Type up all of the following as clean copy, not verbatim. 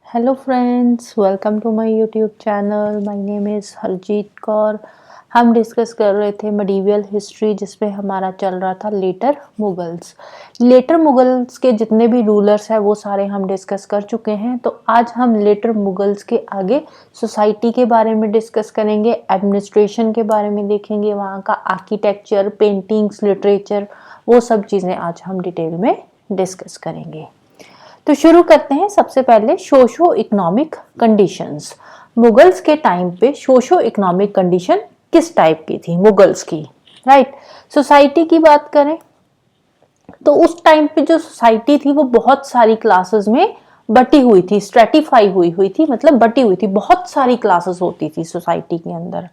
Hello friends, welcome to my YouTube channel. My name is Harjeet Kaur. हम discuss कर रहे थे मिडीवियल हिस्ट्री, जिसमें हमारा चल रहा था लेटर मुगल्स। लेटर मुगल्स के जितने भी रूलर्स हैं वो सारे हम डिस्कस कर चुके हैं। तो आज हम लेटर मुगल्स के आगे सोसाइटी के बारे में डिस्कस करेंगे, एडमिनिस्ट्रेशन के बारे में देखेंगे, वहाँ का आर्किटेक्चर, पेंटिंग्स, लिटरेचर, वो सब चीज़ें आज हम डिटेल में डिस्कस करेंगे। तो शुरू करते हैं। सबसे पहले सोशो इकोनॉमिक कंडीशंस। मुगल्स के टाइम पे सोशो इकोनॉमिक कंडीशन किस टाइप की थी मुगल्स की, राइट। सोसाइटी की बात करें तो उस टाइम पे जो सोसाइटी थी वो बहुत सारी क्लासेस में बटी हुई थी, स्ट्रेटिफाई हुई थी, मतलब बटी हुई थी। बहुत सारी क्लासेस होती थी सोसाइटी के अंदर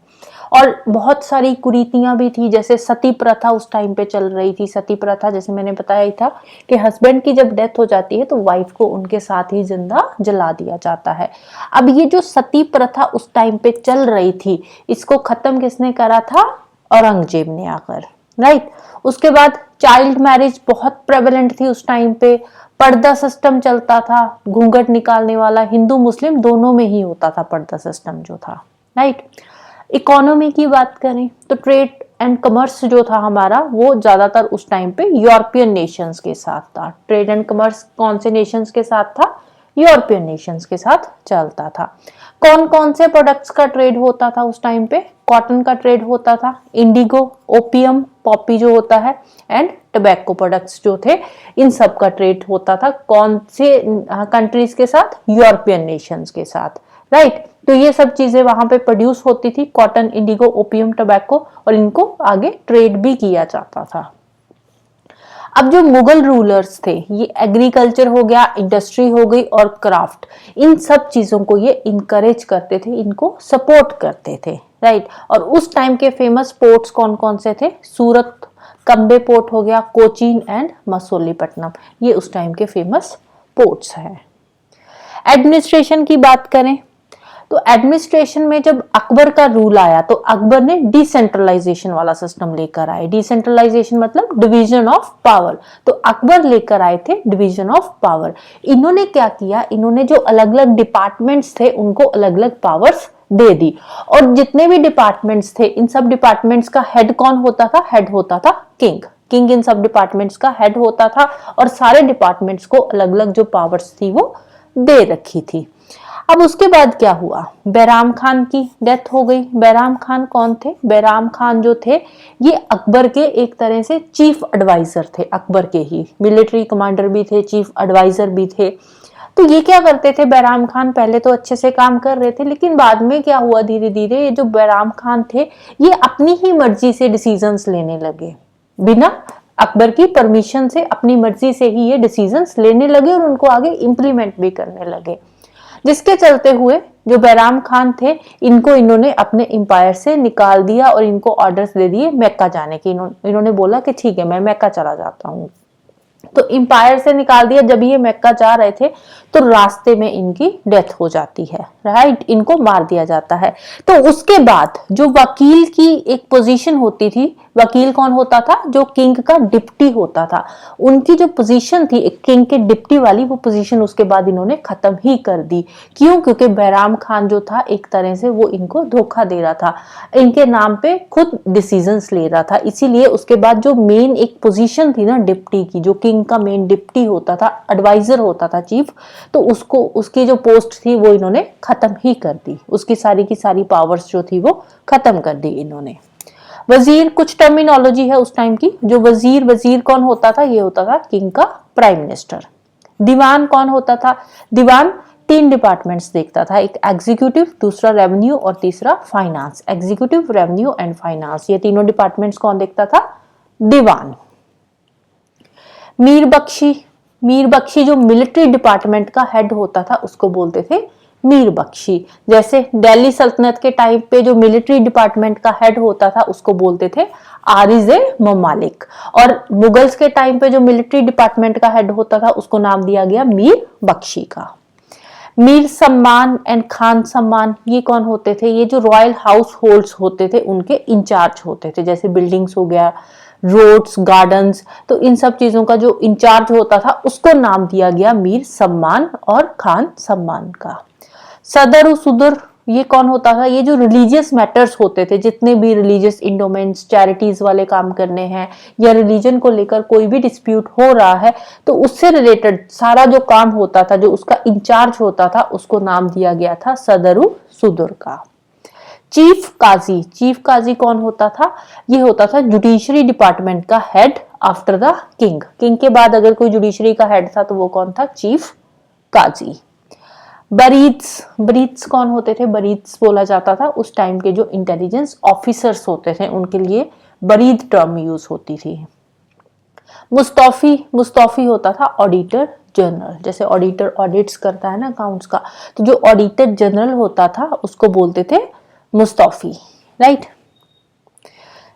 और बहुत सारी कुरीतियां भी थी। जैसे सती प्रथा उस टाइम पे चल रही थी। सती प्रथा जैसे मैंने बताया ही था कि हस्बैंड की जब डेथ हो जाती है तो वाइफ को उनके साथ ही जिंदा जला दिया जाता है। अब ये जो सती प्रथा उस टाइम पे चल रही थी, इसको खत्म किसने करा था? औरंगजेब ने आकर, राइट। उसके बाद चाइल्ड मैरिज बहुत प्रेवलेंट थी उस टाइम पे। पर्दा सिस्टम चलता था, घूंघट निकालने वाला, हिंदू मुस्लिम दोनों में ही होता था पर्दा सिस्टम जो था, राइट। इकोनॉमी की बात करें तो ट्रेड एंड कमर्स जो था हमारा, वो ज्यादातर उस टाइम पे यूरोपियन नेशंस के साथ था। ट्रेड एंड कमर्स कौन से नेशंस के साथ था? यूरोपियन नेशंस के साथ चलता था। कौन कौन से प्रोडक्ट्स का ट्रेड होता था उस टाइम पे? कॉटन का ट्रेड होता था, इंडिगो, ओपियम, पॉपी जो होता है, एंड टबैको प्रोडक्ट्स जो थे, इन सब का ट्रेड होता था। कौन से कंट्रीज के साथ? यूरोपियन नेशंस के साथ, राइट। तो ये सब चीजें वहां पे प्रोड्यूस होती थी, कॉटन, इंडिगो, ओपियम, टबैको, और इनको आगे ट्रेड भी किया जाता था। अब जो मुगल रूलर्स थे, ये एग्रीकल्चर हो गया, इंडस्ट्री हो गई और क्राफ्ट, इन सब चीजों को ये इनकरेज करते थे, इनको सपोर्ट करते थे, राइट। और उस टाइम के फेमस पोर्ट्स कौन कौन से थे? सूरत, कंबे पोर्ट हो गया, कोचीन एंड मसूलीपट्टनम, ये उस टाइम के फेमस पोर्ट्स हैं। एडमिनिस्ट्रेशन की बात करें तो एडमिनिस्ट्रेशन में जब अकबर का रूल आया तो अकबर ने डिसेंट्रलाइजेशन वाला सिस्टम लेकर आए। डिसेंट्रलाइजेशन मतलब डिवीजन ऑफ पावर। तो अकबर लेकर आए थे डिवीजन ऑफ पावर। इन्होंने क्या किया? इन्होंने जो अलग अलग डिपार्टमेंट्स थे उनको अलग अलग पावर्स दे दी। और जितने भी डिपार्टमेंट्स थे, इन सब डिपार्टमेंट्स का हेड कौन होता था? हेड होता था किंग। किंग इन सब डिपार्टमेंट्स का हेड होता था और सारे डिपार्टमेंट्स को अलग अलग जो पावर्स थी वो दे रखी थी। अब उसके बाद क्या हुआ? बैराम खान की डेथ हो गई। बैराम खान कौन थे? बैराम खान जो थे ये अकबर के एक तरह से चीफ एडवाइजर थे। अकबर के ही मिलिट्री कमांडर भी थे, चीफ एडवाइजर भी थे। तो ये क्या करते थे? बैराम खान पहले तो अच्छे से काम कर रहे थे, लेकिन बाद में क्या हुआ, धीरे धीरे ये जो बैराम खान थे ये अपनी ही मर्जी से डिसीजंस लेने लगे। बिना अकबर की परमिशन से अपनी मर्जी से ही ये डिसीजंस लेने लगे और उनको आगे इंप्लीमेंट भी करने लगे। जिसके चलते हुए जो बैराम खान थे, इनको इन्होंने अपने एम्पायर से निकाल दिया और इनको ऑर्डर्स दे दिए मक्का जाने की। इन्होंने बोला कि ठीक है, मैं मक्का चला जाता हूँ। तो एम्पायर से निकाल दिया। जब ये मक्का जा रहे थे तो रास्ते में इनकी डेथ हो जाती है, राइट। इनको मार दिया जाता है। तो उसके बाद जो वकील की एक पोजीशन होती थी, वकील कौन होता था? जो किंग का डिप्टी होता था। उनकी जो पोजीशन थी एक किंग के डिप्टी वाली, वो पोजीशन उसके बाद इन्होंने खत्म ही कर दी। क्यों? क्योंकि बैराम खान जो था एक तरह से वो इनको धोखा दे रहा था, इनके नाम पे खुद डिसीजंस ले रहा था। इसीलिए उसके बाद जो मेन एक पोजीशन थी ना डिप्टी की, जो किंग का मेन डिप्टी होता था, एडवाइजर होता था, चीफ, तो उसको, उसकी जो पोस्ट थी वो इन्होंने खत्म ही कर दी। उसकी सारी की सारी पावर्स जो थी वो खत्म कर दी इन्होंने। वजीर, कुछ टर्मिनोलॉजी है उस टाइम की। जो वजीर, वजीर कौन होता था? ये होता था किंग का प्राइम मिनिस्टर। दीवान कौन होता था? दीवान तीन डिपार्टमेंट्स देखता था, एक एग्जीक्यूटिव, दूसरा रेवेन्यू और तीसरा finance. Executive, revenue and finance, ये तीनों डिपार्टमेंट्स कौन देखता था? दीवान। मीर बख्शी, मीर बख्शी जो मिलिट्री डिपार्टमेंट का हेड होता था उसको बोलते थे मीर बख्शी। जैसे दिल्ली सल्तनत के टाइम पे जो मिलिट्री डिपार्टमेंट का हेड होता था उसको बोलते थे आरिज़े ममालिक। और मुगल्स के टाइम पे जो मिलिट्री डिपार्टमेंट का हेड होता था उसको नाम दिया गया मीर बख्शी का। मीर सम्मान एंड खान सम्मान, ये कौन होते थे? ये जो रॉयल हाउस होल्ड्स होते थे उनके इंचार्ज होते थे। जैसे बिल्डिंग्स हो गया, रोड्स, गार्डन्स, तो इन सब चीजों का जो इंचार्ज होता था उसको नाम दिया गया मीर सम्मान और खान सम्मान का। सदर सुदर ये कौन होता था? ये जो रिलीजियस मैटर्स होते थे, जितने भी रिलीजियस इंडोमेंट्स, चैरिटीज वाले काम करने हैं या रिलीजन को लेकर कोई भी डिस्प्यूट हो रहा है, तो उससे रिलेटेड सारा जो काम होता था, जो उसका इंचार्ज होता था, उसको नाम दिया गया था सदरु सुदुर का। चीफ काजी, चीफ काजी कौन होता था? ये होता था जुडिशरी डिपार्टमेंट का head after the king. King के बाद अगर कोई जुडिशरी का हेड था तो वो कौन था? चीफ काजी। बरीद्स, बरीद्स कौन होते थे? बरीद्स बोला जाता था उस टाइम के जो इंटेलिजेंस ऑफिसर्स होते थे, उनके लिए बरीद टर्म यूज होती थी। मुस्तौफी, मुस्तौफी होता था ऑडिटर जनरल। जैसे ऑडिटर ऑडिट्स करता है ना अकाउंट्स का, तो जो ऑडिटर जनरल होता था उसको बोलते थे मुस्तौफी, राइट।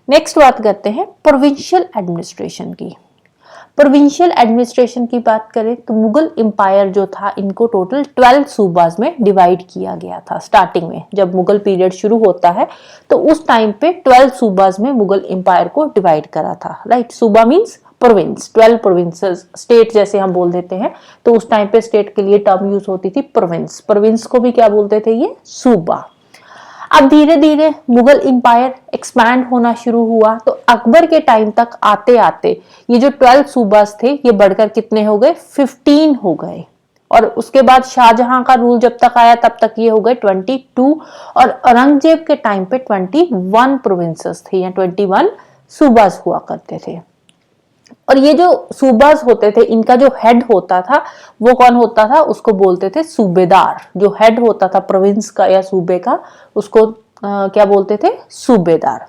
नेक्स्ट बात करते हैं प्रोविंशियल एडमिनिस्ट्रेशन की। प्रोविंशियल एडमिनिस्ट्रेशन की बात करें तो मुगल एम्पायर जो था, इनको टोटल 12 सूबाज में डिवाइड किया गया था। स्टार्टिंग में जब मुगल पीरियड शुरू होता है तो उस टाइम पे 12 सूबाज में मुगल एम्पायर को डिवाइड करा था, राइट। सूबा मींस प्रोविंस, 12 प्रोविंसेस, स्टेट जैसे हम बोल देते हैं, तो उस टाइम पे स्टेट के लिए टर्म यूज होती थी प्रोविंस। प्रोविंस को भी क्या बोलते थे? ये सूबा। अब धीरे धीरे मुगल एम्पायर एक्सपैंड होना शुरू हुआ, तो अकबर के टाइम तक आते आते ये जो 12 सूबास थे ये बढ़कर कितने हो गए? 15 हो गए। और उसके बाद शाहजहां का रूल जब तक आया तब तक ये हो गए 22, और औरंगजेब के टाइम पे 21 प्रोविंसेस थे या 21 सूबास हुआ करते थे। और ये जो सूबास होते थे, इनका जो हेड होता था वो कौन होता था? उसको बोलते थे सूबेदार। जो हेड होता था प्रोविंस का या सूबे का, उसको क्या बोलते थे? सूबेदार।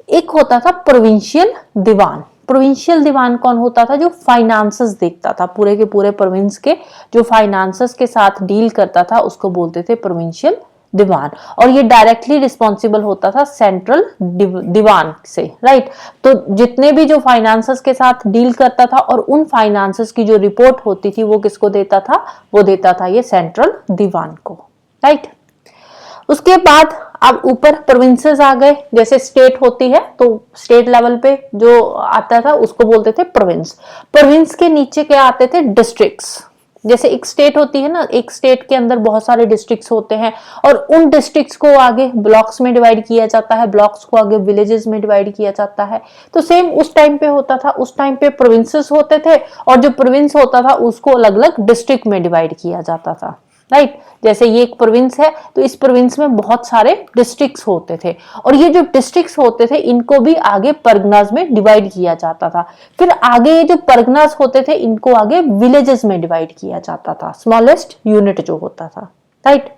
एक होता था प्रोविंशियल दीवान। प्रोविंशियल दीवान कौन होता था? जो फाइनेंसेस देखता था, पूरे के पूरे प्रोविंस के जो फाइनेंसेस के साथ डील करता था उसको बोलते थे प्रोविंशियल दीवान। और ये डायरेक्टली रिस्पॉन्सिबल होता था सेंट्रल दीवान से, राइट। तो जितने भी जो फाइनेंसेस के साथ डील करता था और उन फाइनेंसेस की जो रिपोर्ट होती थी वो किसको देता था? वो देता था ये सेंट्रल दीवान को, राइट। उसके बाद अब ऊपर प्रोविंसेस आ गए। जैसे स्टेट होती है तो स्टेट लेवल पे जो आता था उसको बोलते थे प्रोविंस। प्रोविंस के नीचे क्या आते थे? डिस्ट्रिक्ट्स। जैसे एक स्टेट होती है ना, एक स्टेट के अंदर बहुत सारे डिस्ट्रिक्ट्स होते हैं और उन डिस्ट्रिक्ट्स को आगे ब्लॉक्स में डिवाइड किया जाता है, ब्लॉक्स को आगे विलेजेस में डिवाइड किया जाता है। तो सेम उस टाइम पे होता था, उस टाइम पे प्रोविंसेस होते थे और जो प्रोविंस होता था उसको अलग अलग डिस्ट्रिक्ट में डिवाइड किया जाता था, राइट। जैसे ये एक प्रोविंस है तो इस प्रोविंस में बहुत सारे डिस्ट्रिक्ट्स होते थे और ये जो डिस्ट्रिक्ट्स होते थे इनको भी आगे परगनास में डिवाइड किया जाता था। फिर आगे ये जो परगनास होते थे इनको आगे विलेजेस में डिवाइड किया जाता था, स्मॉलेस्ट यूनिट जो होता था, राइट।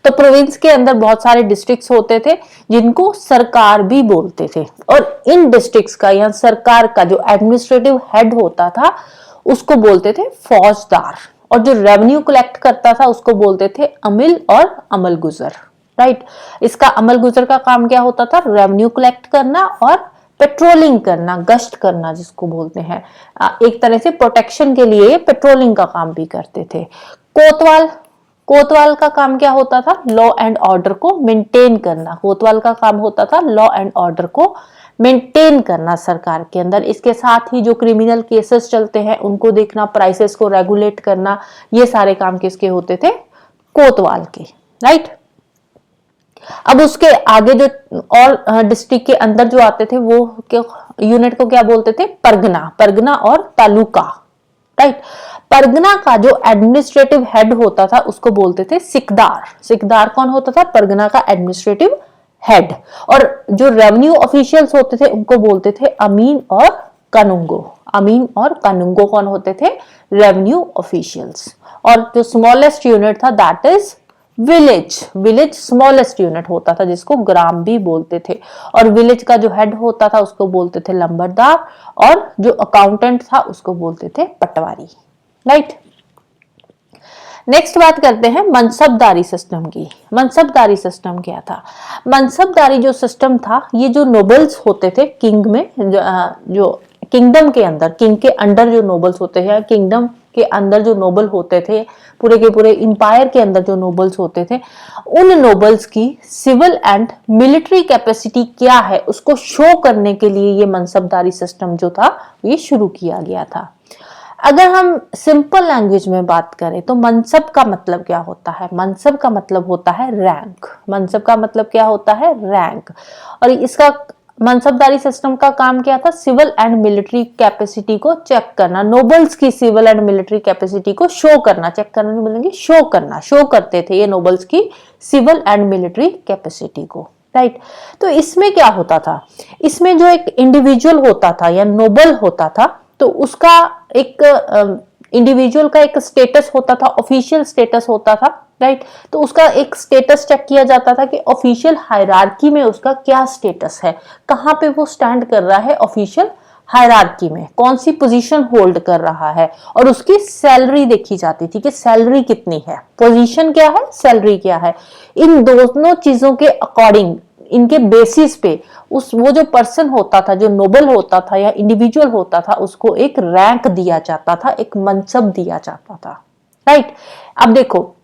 तो प्रोविंस के अंदर बहुत सारे डिस्ट्रिक्ट्स होते थे जिनको सरकार भी बोलते थे और इन डिस्ट्रिक्ट्स का या सरकार का जो एडमिनिस्ट्रेटिव हेड होता था उसको बोलते थे फौजदार, और जो रेवेन्यू कलेक्ट करता था उसको बोलते थे अमिल और अमल गुजर, राइट। इसका अमल गुजर का काम क्या होता था? रेवेन्यू कलेक्ट करना और पेट्रोलिंग करना, गश्त करना जिसको बोलते हैं। एक तरह से प्रोटेक्शन के लिए पेट्रोलिंग का काम भी करते थे। कोतवाल, कोतवाल का काम क्या होता था? लॉ एंड ऑर्डर को मेंटेन करना। कोतवाल का काम होता था लॉ एंड ऑर्डर को मेंटेन करना सरकार के अंदर। इसके साथ ही जो क्रिमिनल केसेस चलते हैं उनको देखना, प्राइसेस को रेगुलेट करना, ये सारे काम किसके होते थे? कोतवाल के, राइट। अब उसके आगे जो और डिस्ट्रिक्ट के अंदर जो आते थे वो यूनिट को क्या बोलते थे? परगना। परगना और तालुका, राइट। परगना का जो एडमिनिस्ट्रेटिव हेड होता था उसको बोलते थे सिकदार। सिकदार कौन होता था? परगना का एडमिनिस्ट्रेटिव हेड। और जो रेवेन्यू ऑफिशियल्स होते थे उनको बोलते थे अमीन और कानूंगो। अमीन और कानूंगो कौन होते थे? Revenue officials. और जो स्मॉलेस्ट यूनिट था that is village. Village smallest unit होता था जिसको ग्राम भी बोलते थे। और विलेज का जो हेड होता था उसको बोलते थे लंबरदार, और जो अकाउंटेंट था उसको बोलते थे पटवारी, राइट। नेक्स्ट बात करते हैं मनसबदारी सिस्टम की। मनसबदारी सिस्टम क्या था? मनसबदारी जो सिस्टम था, ये जो नोबल्स होते थे किंग में, जो किंगडम के अंदर, किंग के अंडर जो नोबल्स होते हैं, किंगडम के अंदर जो नोबल होते थे, पूरे के पूरे इंपायर के अंदर जो नोबल्स होते थे, उन नोबल्स की सिविल एंड मिलिट्री कैपेसिटी क्या है उसको शो करने के लिए ये मनसबदारी सिस्टम जो था ये शुरू किया गया था। अगर हम सिंपल लैंग्वेज में बात करें तो मनसब का मतलब क्या होता है? मनसब का मतलब होता है रैंक। मनसब का मतलब क्या होता है? रैंक। और इसका मनसबदारी सिस्टम का काम क्या था? सिविल एंड मिलिट्री कैपेसिटी को चेक करना, नोबल्स की सिविल एंड मिलिट्री कैपेसिटी को शो करना, चेक करना नहीं बोलेंगे, शो करना, शो करते थे ये नोबल्स की सिविल एंड मिलिट्री कैपेसिटी को, राइट। तो इसमें क्या होता था? इसमें जो एक इंडिविजुअल होता था या नोबल होता था, तो उसका एक इंडिविजुअल का एक स्टेटस होता था, ऑफिशियल स्टेटस होता था, राइट। तो उसका एक स्टेटस चेक किया जाता था कि ऑफिशियल हायरार्की में उसका क्या स्टेटस है, कहां पे वो स्टैंड कर रहा है ऑफिशियल हायरार्की में, कौन सी पोजीशन होल्ड कर रहा है, और उसकी सैलरी देखी जाती थी कि सैलरी कितनी है, पोजीशन क्या है, सैलरी क्या है। इन दोनों चीजों के अकॉर्डिंग, इनके बेसिस पे वो जो पर्सन होता था, जो नोबल होता था या इंडिविजुअल होता था, उसको एक रैंक दिया जाता था, एक मनसब दिया जाता था, राइट। अब देखो,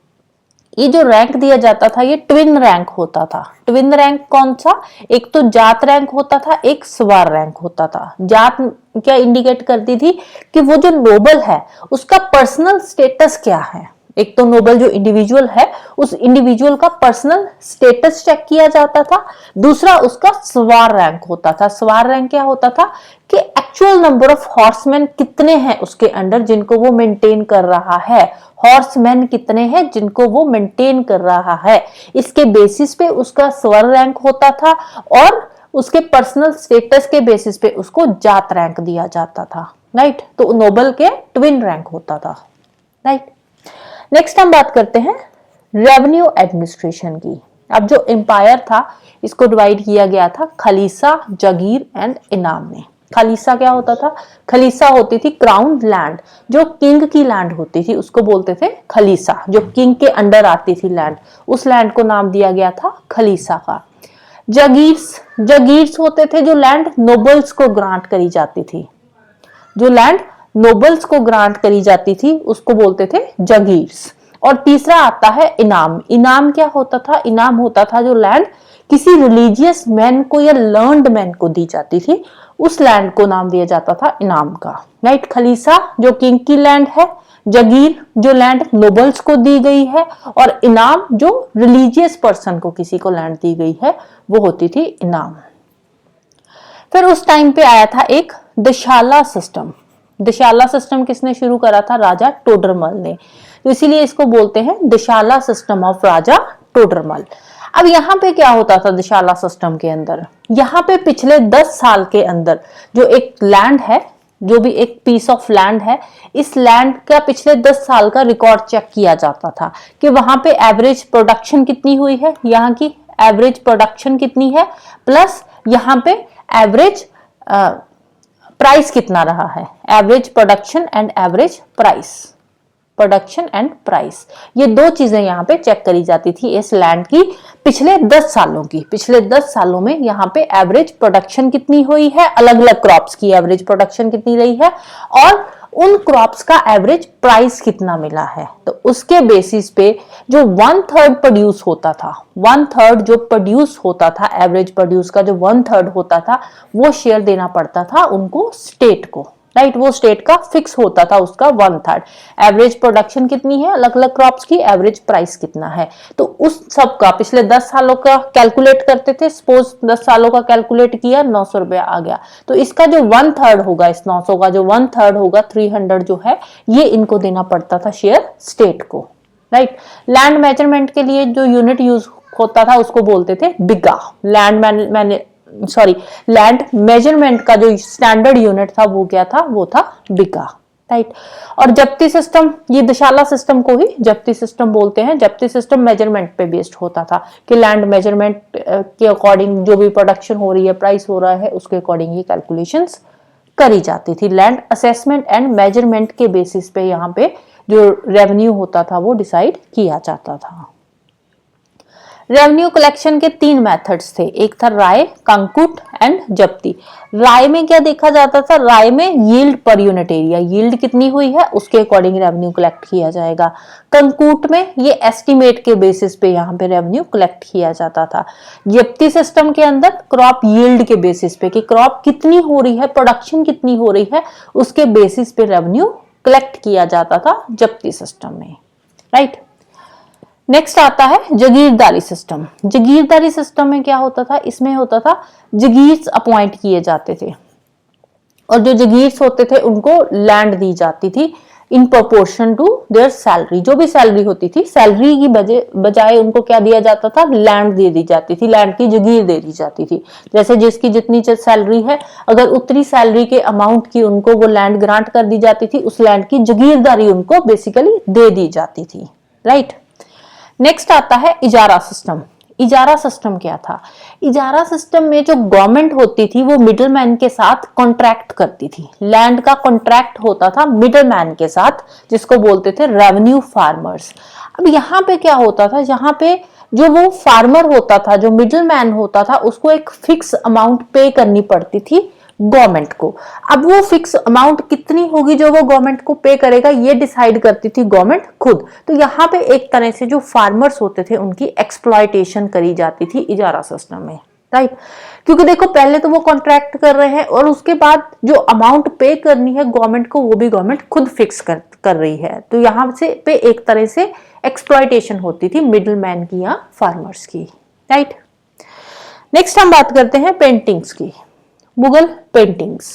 ये जो रैंक दिया जाता था ये ट्विन रैंक होता था। ट्विन रैंक कौन सा? एक तो जात रैंक होता था, एक स्वर रैंक होता था। जात क्या इंडिकेट करती थी कि वो जो नोबल है उसका पर्सनल स्टेटस क्या है। एक तो नोबल जो इंडिविजुअल है, उस इंडिविजुअल का पर्सनल स्टेटस चेक किया जाता था। दूसरा उसका स्वर रैंक होता था। स्वर रैंक क्या होता था कि एक्चुअल नंबर ऑफ हॉर्समैन कितने हैं उसके अंडर जिनको वो मेंटेन कर रहा है, हॉर्समैन कितने हैं जिनको वो मेंटेन कर रहा है, इसके बेसिस पे उसका स्वर रैंक होता था, और उसके पर्सनल स्टेटस के बेसिस पे उसको जात रैंक दिया जाता था, राइट। तो नोबल के ट्विन रैंक होता था, राइट। नेक्स्ट हम बात करते हैं रेवेन्यू एडमिनिस्ट्रेशन की। अब जो एम्पायर था इसको डिवाइड किया गया था खलीसा, जगीर एंड इनाम में। खलीसा क्या होता था? खलीसा होती थी क्राउन लैंड, जो किंग की लैंड होती थी उसको बोलते थे खलीसा, जो किंग के अंडर आती थी लैंड, उस लैंड को नाम दिया गया था खलीसा का। जगीर्स, जगीर्स होते थे जो लैंड नोबल्स को ग्रांट करी जाती थी, जो लैंड नोबल्स को ग्रांट करी जाती थी उसको बोलते थे जगीर्स। और तीसरा आता है इनाम। इनाम क्या होता था? इनाम होता था जो लैंड किसी रिलीजियस मैन को या लर्नड मैन को दी जाती थी, उस लैंड को नाम दिया जाता था इनाम का, राइट। खलीसा जो किंग की लैंड है, जगीर जो लैंड नोबल्स को दी गई है, और इनाम जो रिलीजियस पर्सन को किसी को लैंड दी गई है वो होती थी इनाम। फिर उस टाइम पे आया था एक दशाला सिस्टम। दशाला सिस्टम किसने शुरू करा था? राजा टोडरमल ने। तो इसीलिए इसको बोलते हैं दशाला सिस्टम ऑफ राजा टोडरमल। अब यहाँ पे क्या होता था दशाला सिस्टम के अंदर? यहाँ पे पिछले 10 साल के अंदर जो एक लैंड है, जो भी एक पीस ऑफ लैंड है, इस लैंड का पिछले 10 साल का रिकॉर्ड चेक किया जाता था कि वहां पे एवरेज प्रोडक्शन कितनी हुई है, यहाँ की एवरेज प्रोडक्शन कितनी है, प्लस यहाँ पे एवरेज प्राइस कितना रहा है। Average production and average price, production and price, ये दो चीजें यहाँ पे चेक करी जाती थी इस लैंड की पिछले 10 सालों की। पिछले 10 सालों में यहाँ पे एवरेज प्रोडक्शन कितनी हुई है, अलग अलग क्रॉप्स की एवरेज प्रोडक्शन कितनी रही है, और उन क्रॉप्स का एवरेज प्राइस कितना मिला है। तो उसके बेसिस पे जो 1/3 प्रोड्यूस होता था, 1/3 जो प्रोड्यूस होता था, एवरेज प्रोड्यूस का जो 1/3 होता था, वो शेयर देना पड़ता था उनको, स्टेट को, राइट। वो स्टेट का फिक्स होता था उसका 1/3। एवरेज प्रोडक्शन कितनी है अलग अलग क्रॉप्स की, एवरेज प्राइस कितना है, तो उस सब का पिछले 10 सालों का कैलकुलेट करते थे। सपोज 10 सालों का कैलकुलेट किया, 900 रुपया आ गया, तो इसका जो 1/3 होगा, इस 900 का जो 1/3 होगा, 300 जो है, ये इनको देना पड़ता था शेयर स्टेट को, राइट। लैंड मेजरमेंट के लिए जो यूनिट यूज होता था उसको बोलते थे बिगा। लैंड मेजरमेंट का जो स्टैंडर्ड यूनिट था वो क्या था? वो था बिगा, राइट। और जब्ती सिस्टम, ये दशाला सिस्टम को ही जब्ती सिस्टम बोलते हैं। जब्ती सिस्टम मेजरमेंट पे बेस्ड होता था कि लैंड मेजरमेंट के अकॉर्डिंग जो भी प्रोडक्शन हो रही है, प्राइस हो रहा है, उसके अकॉर्डिंग ही कैलकुलेशंस करी जाती थी। लैंड असेसमेंट एंड मेजरमेंट के बेसिस पे यहाँ पे जो रेवेन्यू होता था वो डिसाइड किया जाता था। रेवेन्यू कलेक्शन के 3 मेथड्स थे, एक था राय, कंकूट एंड जप्ती। राय में क्या देखा जाता था, राय में yield per unit area, yield कितनी हुई है उसके अकॉर्डिंग रेवेन्यू कलेक्ट किया जाएगा। कंकूट में ये एस्टिमेट के बेसिस पे यहाँ पे रेवेन्यू कलेक्ट किया जाता था। जप्ती सिस्टम के अंदर क्रॉप यील्ड के बेसिस पे कि क्रॉप कितनी हो रही है, प्रोडक्शन कितनी हो रही है, उसके बेसिस पे रेवेन्यू कलेक्ट किया जाता था जप्ती सिस्टम में, राइट। नेक्स्ट आता है जगीरदारी सिस्टम। जगीरदारी सिस्टम में क्या होता था, इसमें होता था जगीर्स अपॉइंट किए जाते थे और जो जगीर्स होते थे उनको लैंड दी जाती थी in proportion to their salary. जो भी सैलरी होती थी, सैलरी की बजाय उनको क्या दिया जाता था, लैंड दे दी जाती थी, लैंड की जगीर दे दी जाती थी। जैसे जिसकी जितनी सैलरी है, अगर उतनी सैलरी के अमाउंट की उनको वो लैंड ग्रांट कर दी जाती थी, उस लैंड की जगीरदारी उनको बेसिकली दे दी जाती थी, राइट। नेक्स्ट आता है इजारा सिस्टम। इजारा सिस्टम क्या था, इजारा सिस्टम में जो गवर्नमेंट होती थी वो मिडलमैन के साथ कॉन्ट्रैक्ट करती थी। लैंड का कॉन्ट्रैक्ट होता था मिडलमैन के साथ, जिसको बोलते थे रेवेन्यू फार्मर्स। अब यहाँ पे क्या होता था, यहाँ पे जो वो फार्मर होता था, जो मिडलमैन होता था, उसको एक फिक्स अमाउंट पे करनी पड़ती थी गवर्नमेंट को। अब वो फिक्स अमाउंट कितनी होगी जो वो गवर्नमेंट को पे करेगा, ये डिसाइड करती थी गवर्नमेंट खुद। तो यहाँ पे एक तरह से जो फार्मर्स होते थे उनकी एक्सप्लॉयटेशन करी जाती थी इजारा सिस्टम में, राइट। क्योंकि देखो पहले तो वो कॉन्ट्रैक्ट कर रहे हैं और उसके बाद जो अमाउंट पे करनी है गवर्नमेंट को वो भी गवर्नमेंट खुद फिक्स कर रही है। तो यहाँ से पे एक तरह से एक्सप्लॉयटेशन होती थी मिडलमैन की या फार्मर्स की, राइट। नेक्स्ट हम बात करते हैं पेंटिंग्स की, मुगल पेंटिंग्स।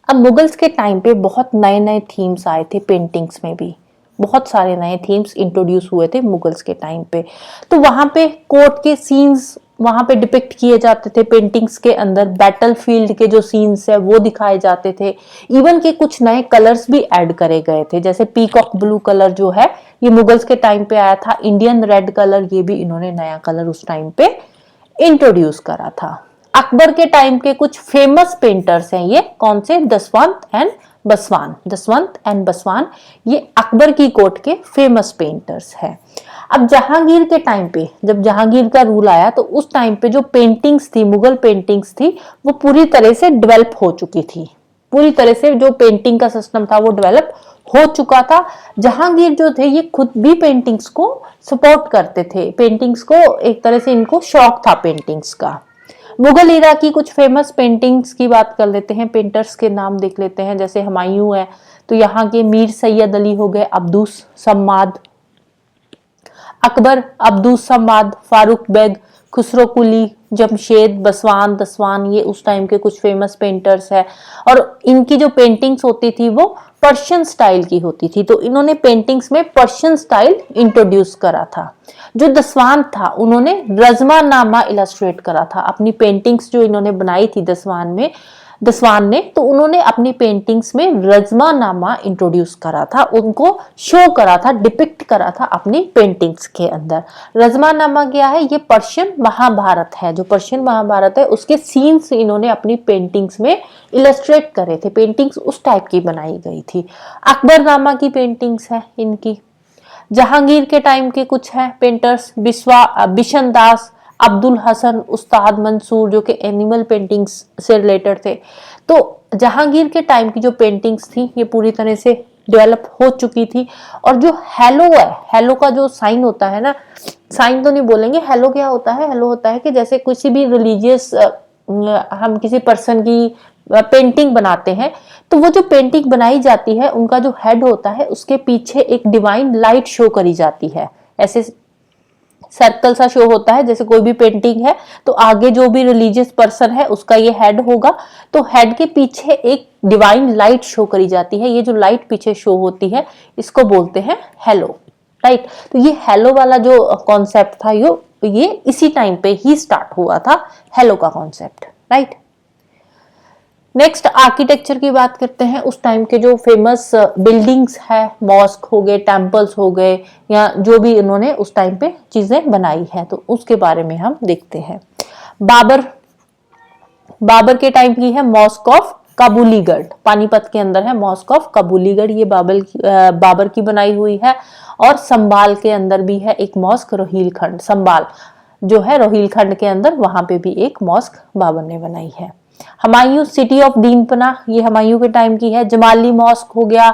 अब मुगल्स के टाइम पे बहुत नए नए थीम्स आए थे पेंटिंग्स में भी, बहुत सारे नए थीम्स इंट्रोड्यूस हुए थे मुगल्स के टाइम पे। तो वहां पे कोर्ट के सीन्स वहां पे डिपिक्ट किए जाते थे पेंटिंग्स के अंदर, बैटलफील्ड के जो सीन्स है वो दिखाए जाते थे। इवन के कुछ नए कलर्स भी ऐड करे गए थे, जैसे पीकॉक ब्लू कलर जो है ये मुगल्स के टाइम पे आया था। इंडियन रेड कलर, ये भी इन्होंने नया कलर उस टाइम पे इंट्रोड्यूस करा था। अकबर के टाइम के कुछ फेमस पेंटर्स हैं ये, कौन से, दसवंत एंड बसवान। दसवंत एंड बसवान ये अकबर की कोर्ट के फेमस पेंटर्स हैं। अब जहांगीर के टाइम पे, जब जहांगीर का रूल आया तो उस टाइम पे जो पेंटिंग्स थी, मुगल पेंटिंग्स थी, वो पूरी तरह से डेवलप हो चुकी थी। पूरी तरह से जो पेंटिंग का सिस्टम था वो डेवलप हो चुका था। जहांगीर जो थे ये खुद भी पेंटिंग्स को सपोर्ट करते थे, पेंटिंग्स को एक तरह से इनको शौक था पेंटिंग्स का। मुगल इरा की कुछ फेमस पेंटिंग्स की बात कर लेते हैं, पेंटर्स के नाम देख लेते हैं। जैसे हुमायूं है तो यहाँ के मीर सैयद अली हो गए, अब्दुस सम्माद, अकबर अब्दुस सम्माद, फारूक बेग, खुसरो कुली, जमशेद, बसवान, दसवान, ये उस टाइम के कुछ फेमस पेंटर्स है। और इनकी जो पेंटिंग्स होती थी वो पर्शियन स्टाइल की होती थी, तो इन्होंने पेंटिंग्स में पर्शियन स्टाइल इंट्रोड्यूस करा था। जो दसवान था उन्होंने रजमा नामा इलस्ट्रेट करा था अपनी पेंटिंग्स, जो इन्होंने बनाई थी दसवान ने, तो उन्होंने अपनी पेंटिंग्स में रजमा नामा इंट्रोड्यूस करा था, उनको शो करा था, डिपिक्ट करा था अपनी पेंटिंग्स के अंदर। रजमा नामा क्या है, ये पर्शियन महाभारत है, जो पर्शियन महाभारत है उसके सीन्स इन्होंने अपनी पेंटिंग्स में इलस्ट्रेट करे थे, पेंटिंग्स उस टाइप की बनाई गई थी। अकबर नामा की पेंटिंग्स है इनकी। जहांगीर के टाइम के कुछ है पेंटर्स, बिशन दास, अब्दुल हसन, उस्ताद मंसूर, जो कि एनिमल पेंटिंग्स से रिलेटेड थे। तो जहांगीर के टाइम की जो पेंटिंग्स थी ये पूरी तरह से डेवलप हो चुकी थी। और जो हेलो है, हेलो का जो साइन होता है ना, साइन तो नहीं बोलेंगे, हेलो क्या होता है, हेलो होता है कि जैसे किसी भी रिलीजियस हम किसी पर्सन की पेंटिंग बनाते हैं तो वो जो पेंटिंग बनाई जाती है उनका जो हेड होता है उसके पीछे एक डिवाइन लाइट शो करी जाती है, ऐसे सर्कल सा शो होता है। जैसे कोई भी पेंटिंग है तो आगे जो भी रिलीजियस पर्सन है उसका ये हेड होगा, तो हेड के पीछे एक डिवाइन लाइट शो करी जाती है। ये जो लाइट पीछे शो होती है इसको बोलते हैं हेलो, राइट। तो ये हेलो वाला जो कॉन्सेप्ट था ये इसी टाइम पे ही स्टार्ट हुआ था, हेलो का कॉन्सेप्ट, राइट। नेक्स्ट आर्किटेक्चर की बात करते हैं। उस टाइम के जो फेमस बिल्डिंग्स है, मॉस्क हो गए, टेम्पल्स हो गए, या जो भी इन्होंने उस टाइम पे चीजें बनाई है तो उसके बारे में हम देखते हैं। बाबर के टाइम की है मॉस्क ऑफ काबुलीगढ़, पानीपत के अंदर है मॉस्क ऑफ काबुलीगढ़, ये बाबर की बनाई हुई है। और संभाल के अंदर भी है एक मॉस्क, रोहिलखंड संभाल जो है रोहिलखंड के अंदर, वहां पे भी एक मॉस्क बाबर ने बनाई है। हुमायूं सिटी ऑफ दीनपना, ये हुमायूं के टाइम की है। जमाली मॉस्क हो गया,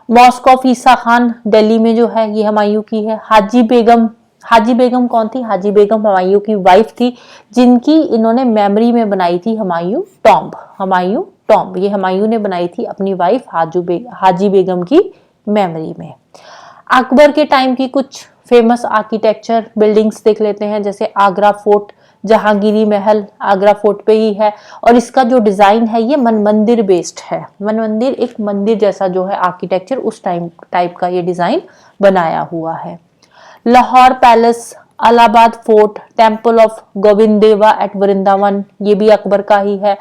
मॉस्क ऑफ ईसा खान दिल्ली में जो है ये हुमायूं की है। हाजी बेगम कौन थी? हाजी बेगम हुमायूं की वाइफ थी, जिनकी इन्होंने मेमोरी में बनाई थी हुमायूं टॉम्ब ये हुमायूं ने बनाई थी अपनी वाइफ हाजी बेगम की मेमोरी में। अकबर के टाइम की कुछ फेमस आर्किटेक्चर बिल्डिंग्स देख लेते हैं, जैसे आगरा फोर्ट, जहांगीरी महल आगरा फोर्ट पे ही है, और इसका जो डिजाइन है ये मनमंदिर बेस्ड है। मनमंदिर एक मंदिर जैसा जो है आर्किटेक्चर, उस टाइप का ये डिजाइन बनाया हुआ है। Lahore palace, Allahabad fort, temple of Govind देवा एट वृंदावन, ये भी अकबर का ही है।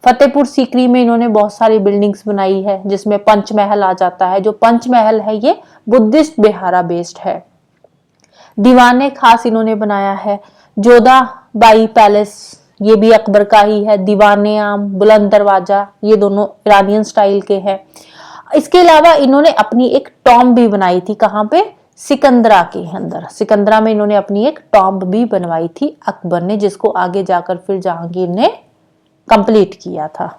फतेहपुर सीकरी में इन्होंने बहुत सारी बिल्डिंग्स बनाई है, जिसमें पंचमहल आ जाता है। जो पंचमहल है ये बुद्धिस्ट बिहारा बेस्ड है। दीवाने खास इन्होंने बनाया है। जोधा बाई पैलेस, ये भी अकबर का ही है। दीवाने आम, बुलंद दरवाजा, ये दोनों ईरानियन स्टाइल के हैं। इसके अलावा इन्होंने अपनी एक टॉम्ब भी बनाई थी, कहां पे? सिकंदरा के अंदर। सिकंदरा में इन्होंने अपनी एक टॉम्ब भी बनवाई थी अकबर ने, जिसको आगे जाकर फिर जहांगीर ने कंप्लीट किया था।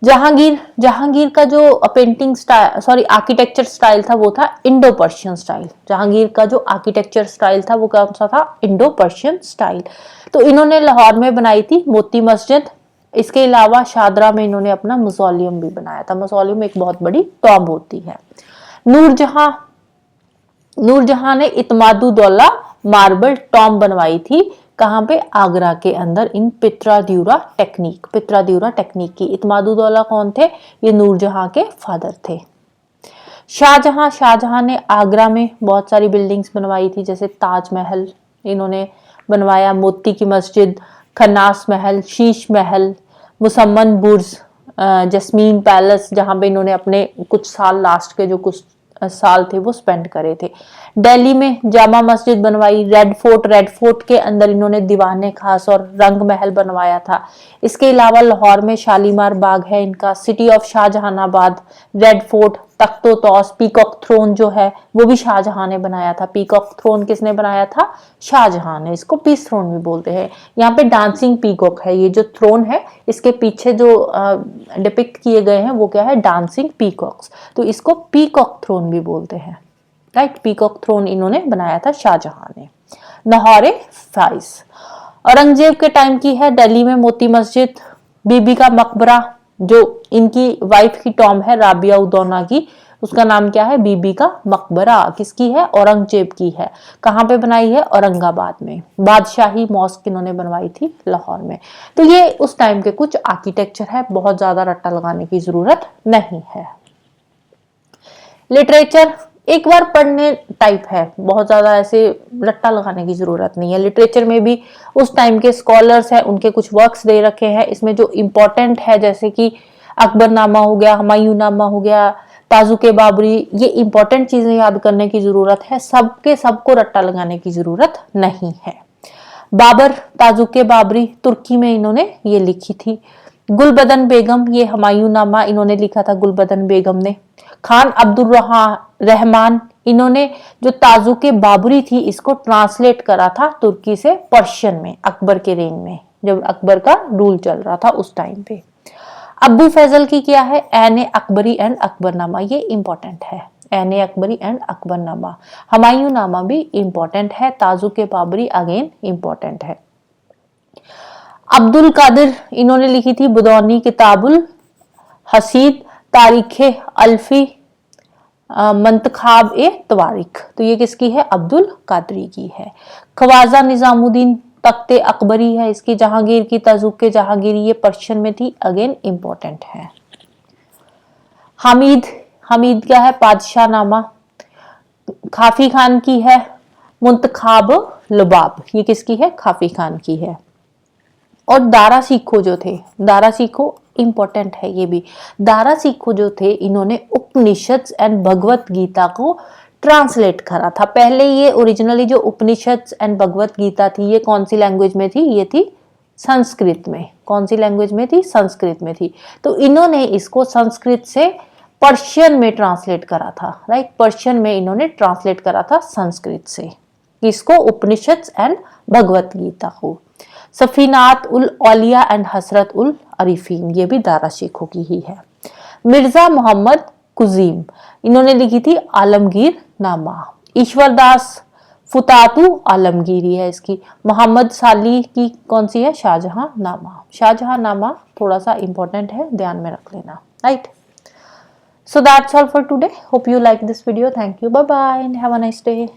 जहांगीर का जो पेंटिंग स्टाइल आर्किटेक्चर स्टाइल था वो था इंडो पर्शियन स्टाइल। जहांगीर का जो आर्किटेक्चर स्टाइल था वो कौन सा था? Indo Persian style. तो इन्होंने लाहौर में बनाई थी मोती मस्जिद। इसके अलावा शादरा में इन्होंने अपना मौसोलियम भी बनाया था। मौसोलियम एक बहुत बड़ी टॉम्ब होती है। नूरजहां ने इत्मादुद्दौला मार्बल टॉम्ब बनवाई थी, कहां पे? आगरा के अंदर, इन पित्राद्यूरा टेक्निक की। इत्मादुद्दौला कौन थे? ये नूरजहां के फादर थे। शाहजहां ने आगरा में बहुत सारी बिल्डिंग्स बनवाई थी, जैसे ताजमहल इन्होंने बनवाया, मोती की मस्जिद, खन्नास महल, शीश महल, मुसम्मन बुर्ज, जस्मीन पैलेस, जहां पे इन्होंने अपने कुछ साल लास्ट के जो कुछ साल थे वो स्पेंड करे थे। दिल्ली में जामा मस्जिद बनवाई। रेड फोर्ट के अंदर इन्होंने दीवाने खास और रंग महल बनवाया था। इसके अलावा लाहौर में शालीमार बाग है इनका। City of Shahjahanabad, red fort, Takht-o Taus, peacock throne जो है वो भी शाहजहां ने बनाया था। पीकॉक थ्रोन किसने बनाया था? शाहजहां ने। इसको पीस थ्रोन भी बोलते हैं। यहाँ पे डांसिंग पीकॉक है, ये जो थ्रोन है इसके पीछे जो डिपिक्ट किए गए हैं वो क्या है? Dancing peacocks. तो इसको पीकॉक थ्रोन भी बोलते हैं, राइट। पीकॉक थ्रोन इन्होंने बनाया था शाहजहां ने। लाहौर फाइज औरंगजेब के टाइम की है। दिल्ली में मोती मस्जिद, बीबी का मकबरा, जो इनकी वाइफ की टॉम्ब है राबिया उदौना की, उसका नाम क्या है? बीबी का मकबरा। किसकी है? औरंगजेब की है। कहां पे बनाई है? औरंगाबाद में। बादशाही मॉस्क इन्होंने बनवाई थी लाहौर में। तो ये उस टाइम के कुछ आर्किटेक्चर है, बहुत ज्यादा रट्टा लगाने की जरूरत नहीं है। लिटरेचर एक बार पढ़ने टाइप है, बहुत ज्यादा ऐसे रट्टा लगाने की जरूरत नहीं है। लिटरेचर में भी उस टाइम के स्कॉलर्स हैं, उनके कुछ वर्क्स दे रखे हैं। इसमें जो इम्पोर्टेंट है, जैसे कि अकबरनामा हो गया, हुमायूंनामा हो गया, ताजुके बाबरी, ये इंपॉर्टेंट चीजें याद करने की जरूरत है। सबको रट्टा लगाने की जरूरत नहीं है। बाबर, ताजुके बाबरी तुर्की में इन्होंने ये लिखी थी। गुलबदन बेगम, ये हुमायूंनामा इन्होंने लिखा था गुलबदन बेगम ने। खान अब्दुल रहमान, इन्होंने जो ताजुके बाबरी थी इसको ट्रांसलेट करा था तुर्की से पर्शियन में, अकबर के रेंज में, जब अकबर का रूल चल रहा था उस टाइम पे। अब्बू फैजल की क्या है? एन ए अकबरी एंड अकबरनामा, ये इंपॉर्टेंट है। एन ए अकबरी एंड अकबरनामा। हुमायूंनामा भी इंपॉर्टेंट है। ताजुके बाबरी अगेन इंपॉर्टेंट है। अब्दुल कादिर, इन्होंने लिखी थी बुदौनी किताबुल हसीद, तारीखे अल्फी, मंतखाब ए तवारिख। तो ये किसकी है? अब्दुल कादरी की है। ख्वाजा निजामुद्दीन, तख्ते अकबरी है इसकी। जहांगीर की तजुके जहांगीरी, ये पर्शियन में थी, अगेन इंपॉर्टेंट है। हमीद क्या है? पादशाह नामा। खाफी खान की है मुंतखाब लुबाब, ये किसकी है? खाफी खान की है। और दारा सिखो जो थे, दारा सिखो इंपॉर्टेंट है ये भी। दारा सिखो जो थे इन्होंने उपनिषद एंड भगवत गीता को ट्रांसलेट करा था। पहले ये ओरिजिनली जो उपनिषद एंड भगवत गीता थी ये कौन सी लैंग्वेज में थी? ये थी संस्कृत में। कौन सी लैंग्वेज में थी? संस्कृत में थी। तो इन्होंने इसको संस्कृत से पर्शियन में ट्रांसलेट करा था, राइट। पर्शियन में इन्होंने ट्रांसलेट करा था संस्कृत से, किसको? उपनिषद एंड भगवत गीता को। सफीनात उल औलिया एंड हसरत उल अरीफीन, ये भी दारा शेखों की ही है। मिर्जा मोहम्मद कुजीम, इन्होंने लिखी थी आलमगीर नामा। ईश्वरदास फुतातु आलमगीरी है इसकी। मोहम्मद साली की कौन सी है? शाहजहां नामा। शाहजहां नामा थोड़ा सा इंपॉर्टेंट है, ध्यान में रख लेना, right. So that's all for today. Hope you like this video. Thank you. Bye bye and have a nice day.